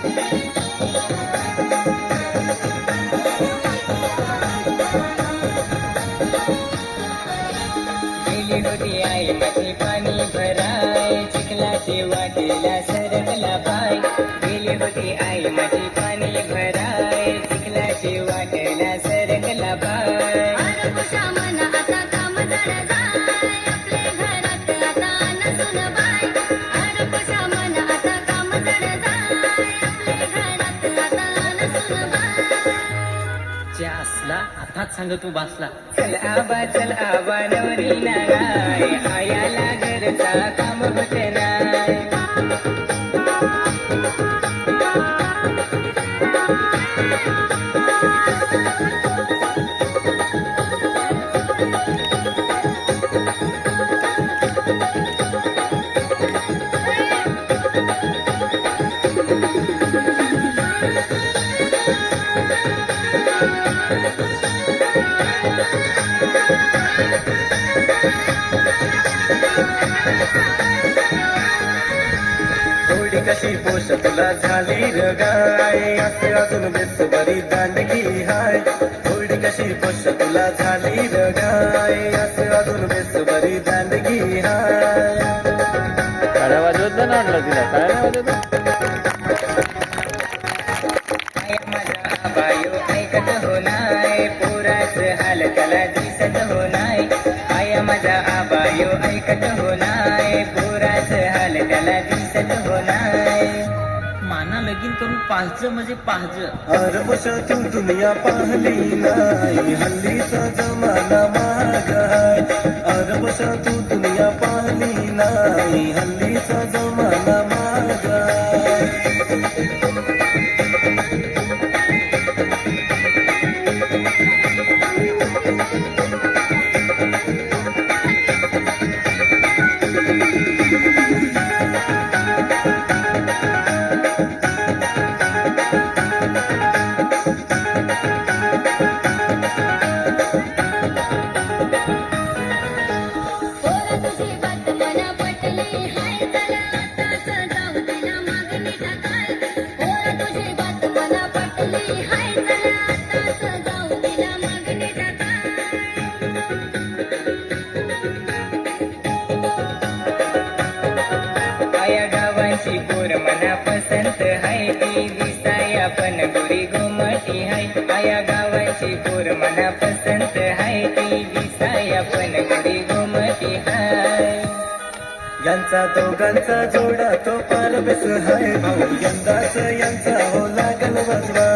गेली होती आई माझी पाणी भराय, चिखलाचे वाटेला सरकला पाय. गेली होती आई माझी पाणी भराय, चिखलाचे वाटेला सरकला पाय. असला आताच सांग तू बासला. चल आबा नवरी नाराय, आयाला घरचा काम होत नाय. थोडी कशी पोष तुला झाली र गाय, असे अजून बेस बरी दांडगी हाय. थोडी कशी पोष तुला झाली र गाय, असे अजून बेस बरी दांडगी हाय. काळ्या वाजवत ना आणलं तिला, काय नाही वाजवत. माझा आबायो ऐकत हो नाय, पोराच हाल त्याला दिसत हो नाय. आया माझा आबायो ऐकत हो नाय, पोराच हाल त्याला दिसत हो नाय. माना लगीन करून पाहज म्हणजे पाहज. अरबशातून दुनिया पाहली नाही, हल्लीचा जमाना महाग हाय. अरबशातून दुनिया पाहली नाही, हल्लीचा जमाना महाग हाय. आया गावांची पोर मना पसंत हाय, ती दिसाया पण गोरी गोमटी हाय. आया गावांची पोर मना पसंत हाय, ती दिसाया पण गोरी गोमटी हाय. यांचा दोघांचा जोडा तो पारबेस हाय भाऊ, यंदाच यांचा हो लागल वाजवा.